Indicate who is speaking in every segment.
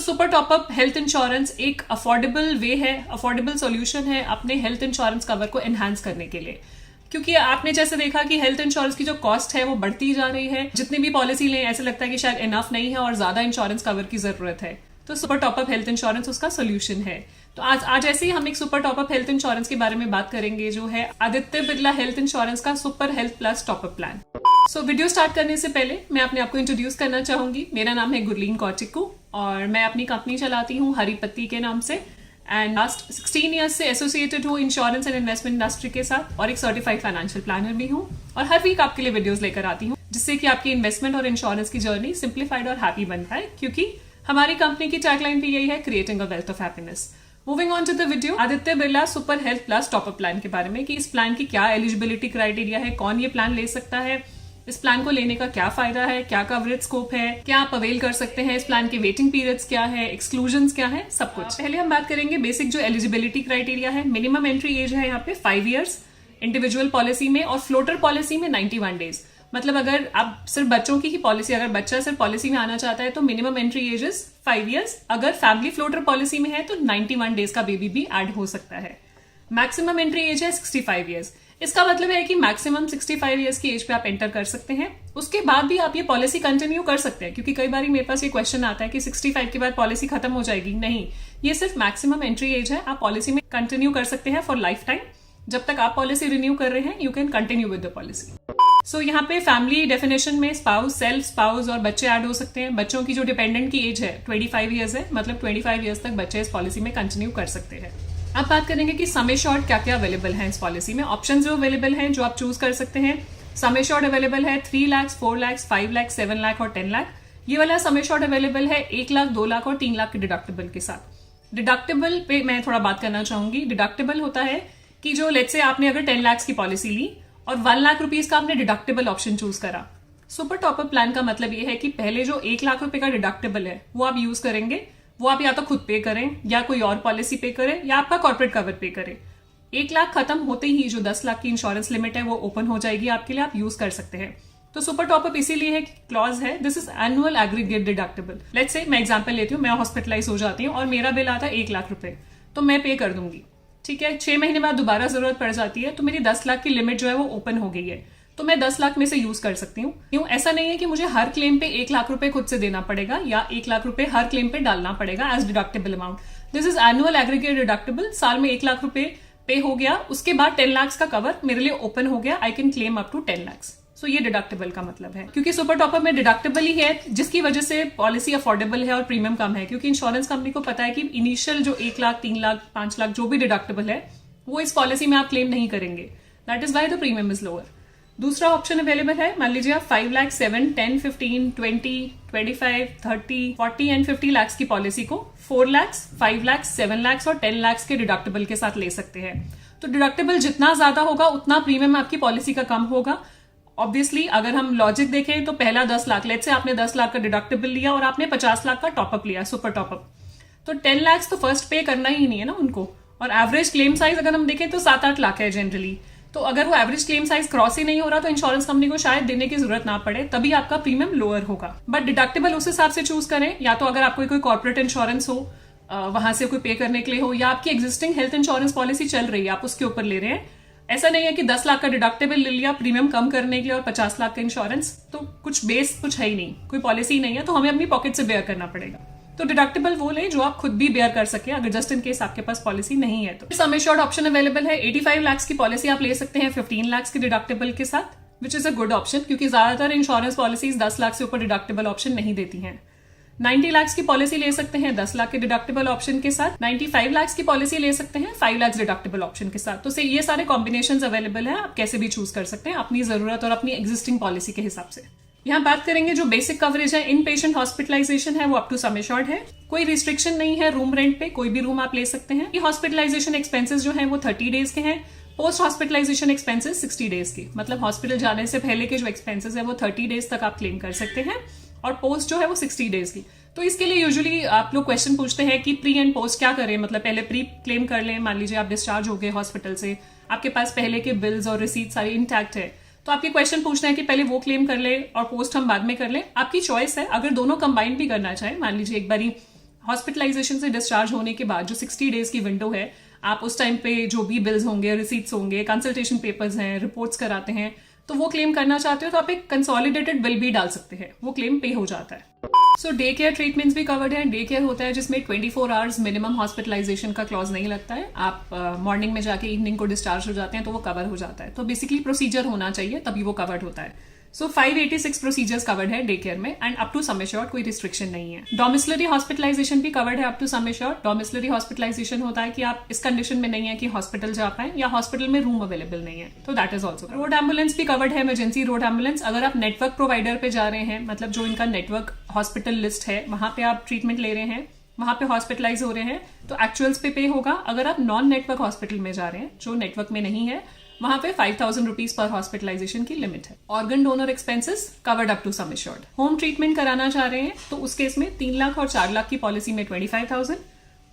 Speaker 1: Super top up health insurance एक affordable वे है, affordable solution है अपने हेल्थ इंश्योरेंस कवर को एनहांस करने के लिए। क्योंकि आपने जैसे देखा कि हेल्थ इंश्योरेंस की जो कॉस्ट है वो बढ़ती जा रही है, जितनी भी पॉलिसी लें ऐसे लगता है कि शायद इनफ नहीं है और ज्यादा इंश्योरेंस कवर की जरूरत है। तो सुपर टॉपअप हेल्थ इंश्योरेंस उसका सोल्यूशन है। तो आज ऐसे ही हम एक सुपर टॉपअप हेल्थ इंश्योरेंस के बारे में बात करेंगे, जो है आदित्य बिरला हेल्थ इंश्योरेंस का super health plus top up plan. So video start करने से पहले मैं अपने आप को इंट्रोड्यूस करना चाहूंगी। मेरा नाम है गुरलीन कौटिकू और मैं अपनी कंपनी चलाती हूँ हरिपत्ती के नाम से, एंड लास्ट 16 ईयर्स से एसोसिएटेड हूँ इंश्योरेंस एंड इन्वेस्टमेंट इंडस्ट्री के साथ, और एक सर्टिफाइड फाइनेंशियल प्लानर भी हूँ। और हर वीक आपके लिए वीडियोस लेकर आती हूँ जिससे कि आपकी इन्वेस्टमेंट और इंश्योरेंस की जर्नी सिंप्लीफाइड और हैप्पी बन पाए, क्योंकि हमारी कंपनी की टैगलाइन भी यही है, creating a wealth of happiness. Moving on to the video, Aditya Birla super health plus top up plan के बारे में कि इस प्लान की क्या एलिजिबिलिटी क्राइटेरिया है, कौन ये प्लान ले सकता है, इस प्लान को लेने का क्या फायदा है, क्या कवरेज स्कोप है, क्या आप अवेल कर सकते हैं, इस प्लान के वेटिंग पीरियड्स क्या है, एक्सक्लूजन्स क्या है, सब कुछ। पहले हम बात करेंगे बेसिक जो एलिजिबिलिटी क्राइटेरिया है। मिनिमम एंट्री एज है यहाँ पे 5 ईयर्स इंडिविजुअल पॉलिसी में, और फ्लोटर पॉलिसी में 91 डेज। मतलब अगर आप सिर्फ बच्चों की ही पॉलिसी, अगर बच्चा सिर्फ पॉलिसी में आना चाहता है तो minimum entry age is 5 years. अगर फैमिली फ्लोटर पॉलिसी में है तो 91 डेज का बेबी भी ऐड हो सकता है। मैक्सिमम एंट्री एज है 65 ईयर्स। इसका मतलब है कि मैक्सिमम 65 ईयर्स की एज पे आप एंटर कर सकते हैं। उसके बाद भी आप ये पॉलिसी कंटिन्यू कर सकते हैं, क्योंकि कई बार मेरे पास ये क्वेश्चन आता है कि 65 के बाद पॉलिसी खत्म हो जाएगी। नहीं, ये सिर्फ मैक्सिमम एंट्री एज है। आप पॉलिसी में कंटिन्यू कर सकते हैं फॉर लाइफ टाइम। जब तक आप पॉलिसी रिन्यू कर रहे हैं, you can continue with the policy. So यहाँ पे फैमिली डेफिनेशन में स्पाउस, सेल्फ स्पाउस और बच्चे ऐड हो सकते हैं। बच्चों की जो डिपेंडेंट की एज है 25 ईयर्स है, मतलब 25 ईयर्स तक बच्चे इस पॉलिसी में कंटिन्यू कर सकते हैं। अब बात करेंगे कि सम एश्योर्ड क्या क्या अवेलेबल है इस पॉलिसी में। ऑप्शन जो अवेलेबल हैं जो आप चूज कर सकते हैं, सम एश्योर्ड अवेलेबल है 3 लाख, 4 लाख, 5 लाख, 7 लाख और 10 लाख। ये वाला सम एश्योर्ड अवेलेबल है 1 लाख, 2 लाख और 3 लाख के डिडक्टिबल के साथ। डिडक्टिबल पे मैं थोड़ा बात करना चाहूंगी। डिडक्टिबल होता है कि जो लेट्स से आपने अगर 10 लाख की पॉलिसी ली और 1 लाख रुपीज का आपने डिडक्टिबल ऑप्शन चूज करा। सुपर टॉपअप प्लान का मतलब ये है कि पहले जो 1 लाख रुपए का डिडक्टिबल है वो आप यूज करेंगे, वो आप या तो खुद पे करें या कोई और पॉलिसी पे करें या आपका कॉर्पोरेट कवर पे करें। 1 लाख खत्म होते ही जो 10 लाख की इंश्योरेंस लिमिट है वो ओपन हो जाएगी आपके लिए, आप यूज कर सकते हैं। तो सुपर टॉपअप इसीलिए है, क्लॉज है, this is annual aggregate deductible. Let's say मैं एग्जांपल लेती हूँ, मैं हॉस्पिटलाइज हो जाती हूँ और मेरा बिल आता है 1 लाख रुपए, तो मैं पे कर दूंगी। ठीक है, 6 महीने बाद दोबारा जरूरत पड़ जाती है तो मेरी 10 लाख की लिमिट जो है वो ओपन हो गई है, तो मैं 10 लाख में से यूज कर सकती हूँ। क्यों? ऐसा नहीं है कि मुझे हर क्लेम पे 1 लाख रुपए खुद से देना पड़ेगा या 1 लाख रुपए हर क्लेम पे डालना पड़ेगा as deductible amount. This is annual aggregate deductible. साल में 1 लाख रुपए पे हो गया, उसके बाद 10 लाख का कवर मेरे लिए ओपन हो गया, I can claim up to 10 lakh. So ये डिडक्टिबल का मतलब है, क्योंकि सुपर टॉपअप में डिडक्टिबल ही है जिसकी वजह से पॉलिसी अफोर्डेबल है और प्रीमियम कम है। क्योंकि इंश्योरेंस कंपनी को पता है कि इनिशियल जो 1 लाख, 3 लाख, 5 लाख जो भी डिडक्टिबल है वो इस पॉलिसी में आप क्लेम नहीं करेंगे। That is why the premium is lower. दूसरा ऑप्शन अवेलेबल है, मान लीजिए आप 5 लाख, 7, 10, 15, 20, 25, 30, 40 एंड 50 लाख की पॉलिसी को 4 लाख, 5 लाख, 7 लाख और 10 लाख के डिडक्टिबल के साथ ले सकते हैं। तो डिडक्टिबल जितना ज्यादा होगा उतना प्रीमियम आपकी पॉलिसी का कम होगा। ऑब्वियसली अगर हम लॉजिक देखें तो पहला 10 लाख, लेट्स से आपने 10 लाख का डिडक्टिबल लिया और आपने 50 लाख का टॉपअप लिया, सुपर टॉपअप, तो 10 लाख तो फर्स्ट पे करना ही नहीं है ना उनको। और एवरेज क्लेम साइज अगर हम देखें तो 7-8 लाख है जनरली। तो अगर वो एवरेज क्लेम साइज क्रॉस ही नहीं हो रहा तो इंश्योरेंस कंपनी को शायद देने की जरूरत ना पड़े, तभी आपका प्रीमियम लोअर होगा। बट डिडक्टिबल उस हिसाब से चूज करें, या तो अगर आपको कोई कॉर्पोरेट इंश्योरेंस हो, वहां से कोई पे करने के लिए हो, या आपकी एग्जिस्टिंग हेल्थ इंश्योरेंस पॉलिसी चल रही है आप उसके ऊपर ले रहे हैं। ऐसा नहीं है कि 10 लाख का डिडक्टिबल ले लिया प्रीमियम कम करने के लिए और 50 लाख का इंश्योरेंस, तो कुछ बेस कुछ है ही नहीं, कोई पॉलिसी नहीं है, तो हमें अपनी पॉकेट से बेयर करना पड़ेगा। तो डिडक्टिबल वो ले जो आप खुद भी बेयर कर सके, अगर जस्ट इन केस आपके पास पॉलिसी नहीं है तो। सम एश्योर्ड ऑप्शन अवेलेबल है, 85 लाख की पॉलिसी आप ले सकते हैं 15 लाख के डिडक्टिबल के साथ, which is a good option, क्योंकि ज्यादातर इंश्योरेंस पॉलिसीज 10 लाख से ऊपर डिडक्टिबल ऑप्शन नहीं देती हैं। 90 लाख की पॉलिसी ले सकते हैं 10 लाख के डिडक्टिबल ऑप्शन के साथ। 95 लाख की पॉलिसी ले सकते हैं 5 लाख डिडक्टिबल ऑप्शन के साथ। तो ये सारे कॉम्बिनेशंस अवेलेबल है, आप कैसे भी चूज कर सकते हैं अपनी जरूरत और अपनी एग्जिस्टिंग पॉलिसी के हिसाब से। यहाँ बात करेंगे जो बेसिक कवरेज है, इन पेशेंट हॉस्पिटलाइजेशन है वो अप टू सम एश्योर्ड है। कोई रिस्ट्रिक्शन नहीं है रूम रेंट पे, कोई भी रूम आप ले सकते हैं। ये हॉस्पिटलाइजेशन एक्सपेंसेस जो है वो 30 डेज के हैं। पोस्ट हॉस्पिटलाइजेशन एक्सपेंसेस 60 डेज के, मतलब हॉस्पिटल जाने से पहले के जो एक्सपेंसेस है वो 30 डेज तक आप क्लेम कर सकते हैं, और पोस्ट जो है वो 60 डेज की। तो इसके लिए यूजुअली आप लोग क्वेश्चन पूछते हैं कि प्री एंड पोस्ट क्या करें, मतलब पहले प्री क्लेम कर लें, मान लीजिए आप डिस्चार्ज हो गए हॉस्पिटल से, आपके पास पहले के बिल्स और रिसीट सारी इंटैक्ट है, तो आपके क्वेश्चन पूछना है कि पहले वो क्लेम कर ले और पोस्ट हम बाद में कर ले। आपकी चॉइस है, अगर दोनों कंबाइन भी करना चाहे, मान लीजिए एक बारी हॉस्पिटलाइजेशन से डिस्चार्ज होने के बाद जो 60 डेज की विंडो है, आप उस टाइम पे जो भी बिल्स होंगे, रिसीट्स होंगे, कंसल्टेशन पेपर्स हैं, रिपोर्ट्स कराते हैं, तो वो क्लेम करना चाहते हो तो आप एक कंसोलिडेटेड बिल भी डाल सकते हैं, वो क्लेम पे हो जाता है। सो डे केयर ट्रीटमेंट्स भी कवर्ड है। डे केयर होता है जिसमें 24 आवर्स मिनिमम हॉस्पिटलाइजेशन का क्लॉज नहीं लगता है। आप मॉर्निंग में जाके इवनिंग को डिस्चार्ज हो जाते हैं तो वो कवर हो जाता है। तो बेसिकली प्रोसीजर होना चाहिए तभी वो कवर्ड होता है। सो 586 प्रोसीजर्स कवर्ड है डे केयर में and up to sum assured कोई रिस्ट्रिक्शन नहीं है। डोमिसलरी हॉस्पिटलाइजेशन भी कवर्ड है up to sum assured. Domiciliary hospitalisation होता है कि आप इस कंडीशन में नहीं है कि हॉस्पिटल जा पाए या हॉस्पिटल में रूम अवेलेबल नहीं है, तो that is also. Road ambulance भी कवर्ड है, इमरजेंसी रोड एम्बुलेंस। अगर आप नेटवर्क प्रोवाइडर पे जा रहे हैं, मतलब जो इनका नेटवर्क हॉस्पिटल लिस्ट है वहां पे आप ट्रीटमेंट ले रहे हैं, वहां पे हॉस्पिटलाइज हो रहे हैं, तो एक्चुअल्स पे होगा। अगर आप नॉन नेटवर्क हॉस्पिटल में जा रहे हैं जो नेटवर्क में नहीं है, वहां पे 5,000 रुपीज पर हॉस्पिटलाइजेशन की लिमिट है। Organ donor expenses covered up to sum assured. Home treatment कराना चाह रहे हैं तो उस केस में 3 लाख और 4 लाख की पॉलिसी में 25,000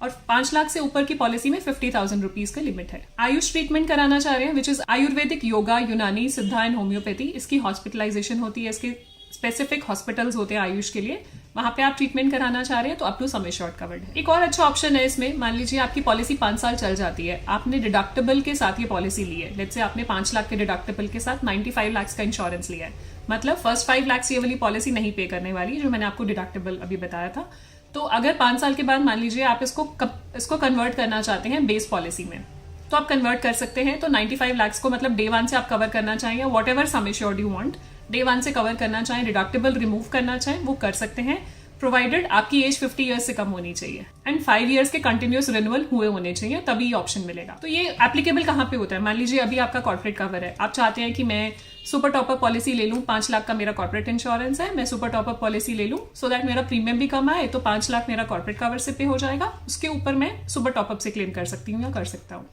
Speaker 1: और 5 लाख से ऊपर की पॉलिसी में 50,000 रुपीज का लिमिट है। आयुष ट्रीटमेंट कराना चाह रहे हैं विच इज आयुर्वेदिक, योगा, यूनानी, सिद्धा एंड होम्योपैथी, इसकी हॉस्पिटलाइजेशन होती है, इसके स्पेसिफिक हॉस्पिटल्स होते हैं आयुष के लिए, वहां पे आप ट्रीटमेंट कराना चाह रहे हैं तो up to sum assured covered है। एक और अच्छा ऑप्शन है इसमें, मान लीजिए आपकी पॉलिसी 5 साल चल जाती है, आपने डिडक्टेबल के साथ ये पॉलिसी ली है। लेट्स से आपने 5 लाख के डिडक्टेबल के साथ 95 लाख का इंश्योरेंस लिया है, मतलब फर्स्ट 5 लाख ये वाली पॉलिसी नहीं पे करने वाली जो मैंने आपको डिडक्टेबल अभी बताया था। तो अगर 5 साल के बाद मान लीजिए आप इसको कन्वर्ट करना चाहते हैं बेस पॉलिसी में, तो आप कन्वर्ट कर सकते हैं। तो 95 लाख को मतलब डे 1 से आप कवर करना चाहें या what ever sum assured you want, day 1 से कवर करना चाहें, डिडक्टेबल रिमूव करना चाहें, वो कर सकते हैं, प्रोवाइडेड आपकी एज 50 ईयर्स से कम होनी चाहिए एंड 5 ईयर्स के कंटिन्यूस रिन्यूअल हुए होने चाहिए, तभी ये ऑप्शन मिलेगा। तो ये एप्लीकेबल कहाँ पे होता है? मान लीजिए अभी आपका कॉर्पोरेट कवर है, आप चाहते हैं कि मैं सुपर टॉपअप पॉलिसी ले लूं, 5 लाख का मेरा कॉर्पोरेट इंश्योरेंस है, मैं सुपर टॉपअप पॉलिसी ले लूं सो दैट मेरा प्रीमियम भी कम आए, तो 5 लाख मेरा कॉर्पोरेट कवर से पे हो जाएगा, उसके ऊपर मैं सुपर टॉपअप से क्लेम कर सकती हूँ या कर सकता हूँ।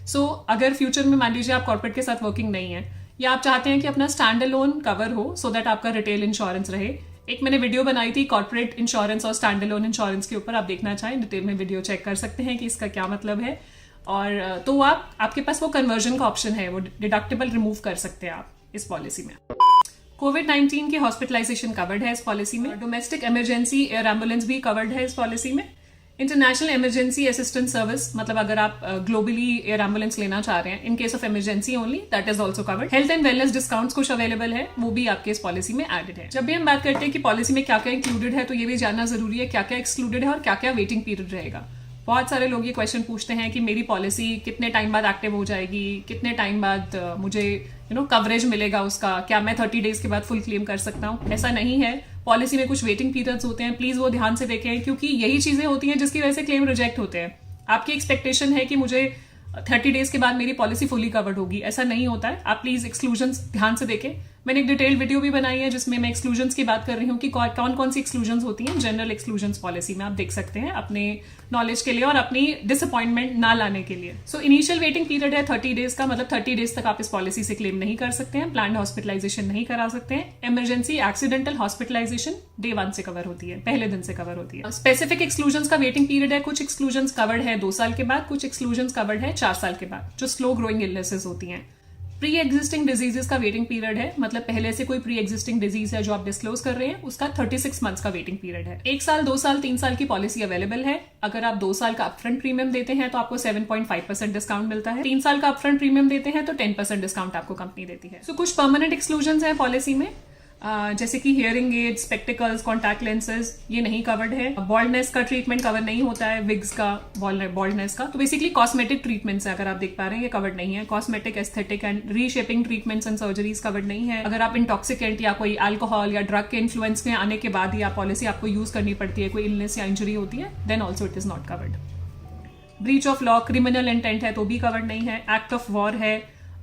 Speaker 1: सो अगर फ्यूचर में मान लीजिए आप कॉर्पोरेट के साथ वर्किंग नहीं है या आप चाहते हैं कि अपना स्टैंड अलोन कवर हो सो दैट आपका रिटेल इंश्योरेंस रहे, एक मैंने वीडियो बनाई थी कॉर्पोरेट इंश्योरेंस और स्टैंड अलोन इंश्योरेंस के ऊपर, आप देखना चाहें डिटेल में वीडियो चेक कर सकते हैं कि इसका क्या मतलब है। और तो आपके पास वो कन्वर्जन का ऑप्शन है, वो डिडक्टेबल रिमूव कर सकते हैं आप इस पॉलिसी में। कोविड-19 की हॉस्पिटलाइजेशन कवर्ड है इस पॉलिसी में। डोमेस्टिक इमरजेंसी एयर एम्बुलेंस भी कवर्ड है इस पॉलिसी में। इंटरनेशनल इमरजेंसी असिस्टेंस सर्विस, मतलब अगर आप ग्लोबली एयर एम्बुलेंस लेना चाह रहे हैं in case of emergency only, that is also covered. Health and wellness discounts कुछ अवेलेबल है, वो भी आपके इस पॉलिसी में एडेड है। जब भी हम बात करते हैं कि पॉलिसी में क्या क्या इंक्लूडेड है, तो ये भी जानना जरूरी है क्या क्या एक्सक्लूडेड है और क्या क्या वेटिंग पीरियड रहेगा। बहुत सारे लोग ये क्वेश्चन पूछते हैं कि मेरी पॉलिसी कितने टाइम बाद एक्टिव हो जाएगी, कितने टाइम बाद मुझे कवरेज मिलेगा उसका, क्या मैं 30 डेज के बाद फुल क्लेम कर सकता हूँ? ऐसा नहीं है, पॉलिसी में कुछ वेटिंग पीरियड्स होते हैं, प्लीज वो ध्यान से देखें, क्योंकि यही चीजें होती हैं जिसकी वजह से क्लेम रिजेक्ट होते हैं। आपकी एक्सपेक्टेशन है कि मुझे 30 डेज के बाद मेरी पॉलिसी फुली कवर्ड होगी, ऐसा नहीं होता है। आप प्लीज एक्सक्लूजन्स ध्यान से देखें। मैंने एक डिटेल्ड वीडियो भी बनाई है जिसमें मैं एक्सक्लूजन्स की बात कर रही हूँ कि कौन कौन सी एक्सक्लूजन्स होती हैं जनरल एक्सक्लूजन्स पॉलिसी में, आप देख सकते हैं अपने नॉलेज के लिए और अपनी डिसअपॉइंटमेंट ना लाने के लिए। सो इनिशियल वेटिंग पीरियड है 30 डेज का, मतलब 30 डेज तक आप इस पॉलिसी से क्लेम नहीं कर सकते हैं, प्लान्ड हॉस्पिटलाइजेशन नहीं करा सकते हैं। इमरजेंसी एक्सीडेंटल हॉस्पिटलाइजेशन डे 1 से कवर होती है, पहले दिन से कवर होती है। स्पेसिफिक एक्सक्लूजन्स का वेटिंग पीरियड है, कुछ एक्सक्लूजन्स कवर्ड है 2 साल के बाद, कुछ एक्सक्लूजन्स कवर्ड है 4 साल के बाद, जो स्लो ग्रोइंग इलनेसेस होती हैं। प्री एग्जिस्टिंग डिजीजेस का वेटिंग पीरियड है, मतलब पहले से कोई प्री एग्जिस्टिंग डिजीज है जो आप डिस्क्लोज कर रहे हैं, उसका 36 मंथ्स का वेटिंग पीरियड है। 1 साल, 2 साल, 3 साल की पॉलिसी अवेलेबल है। अगर आप 2 साल का अपफ्रंट प्रीमियम देते हैं तो आपको 7.5% डिस्काउंट मिलता है। 3 साल का अपफ्रंट प्रीमियम देते हैं तो 10% डिस्काउंट आपको कंपनी देती है। कुछ परमानेंट एक्सक्लूजन है पॉलिसी में, जैसे कि hearing aids, spectacles, contact lenses, ये नहीं कवर्ड है। बॉल्डनेस का ट्रीटमेंट कवर नहीं होता है, विग्स का, बॉल्डनेस का। तो बेसिकली कॉस्मेटिक ट्रीटमेंट्स है, अगर आप देख पा रहे हैं, ये कवर्ड नहीं है। Cosmetic, aesthetic and reshaping treatments and surgeries covered नहीं है। अगर आप इंटॉक्सिकेंट या कोई अल्कोहल या ड्रग के इन्फ्लुएंस में आने के बाद या पॉलिसी आपको यूज करनी पड़ती है, कोई इलनेस या इंजरी होती है, then also it is not covered. Breach of law, criminal intent है तो भी कवर्ड नहीं है। एक्ट ऑफ वॉर है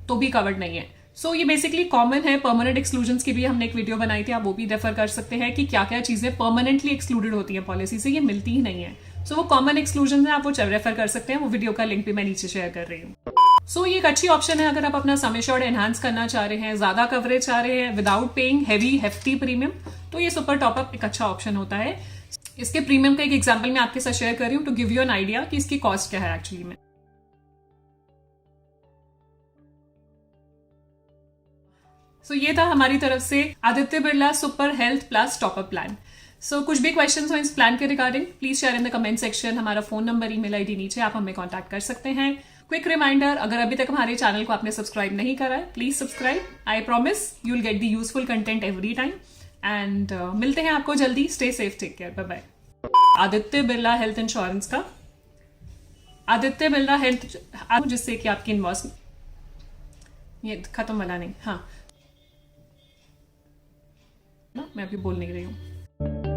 Speaker 1: तो भी कवर्ड नहीं है। ये बेसिकली कॉमन है। परमानेंट एक्सक्लूजन्स की भी हमने एक वीडियो बनाई थी, आप वो भी रेफर कर सकते हैं कि क्या क्या चीजें परमानेंटली एक्सक्लूडेड होती है पॉलिसी से, ये मिलती ही नहीं है। वो कॉमन एक्सक्लूजन है, आप वो रेफर कर सकते हैं, वो वीडियो का लिंक भी मैं नीचे शेयर कर रही हूँ। ये एक अच्छी ऑप्शन है अगर आप अपना सम एश्योर्ड एनहांस करना चाह रहे हैं, ज्यादा कवरेज चाह रहे हैं विदाउट पेइंग हेफ्टी प्रीमियम, तो ये सुपर टॉपअप एक अच्छा ऑप्शन होता है। इसके प्रीमियम का एक एग्जाम्पल मैं आपके साथ शेयर कर रही हूँ to give you an idea कि इसकी कॉस्ट क्या है एक्चुअली में। ये था हमारी तरफ से Aditya Birla super health plus top up plan. So कुछ भी क्वेश्चंस हो इस प्लान के regarding please share in the comment section. हमारा फोन नंबर, ईमेल आईडी नीचे, आप हमें कांटेक्ट कर सकते हैं। क्विक रिमाइंडर, अगर अभी तक हमारे चैनल को आपने सब्सक्राइब नहीं करा है, please subscribe. I promise you will get the useful content every time. And मिलते हैं आपको जल्दी। Stay safe, take care, bye bye. Aditya Birla health insurance का, आदित्य बिरला हेल्थ, जिससे कि आपकी इन्वेस्ट, ये खत्म वाला नहीं, हाँ ना, मैं अभी बोल नहीं रही हूँ।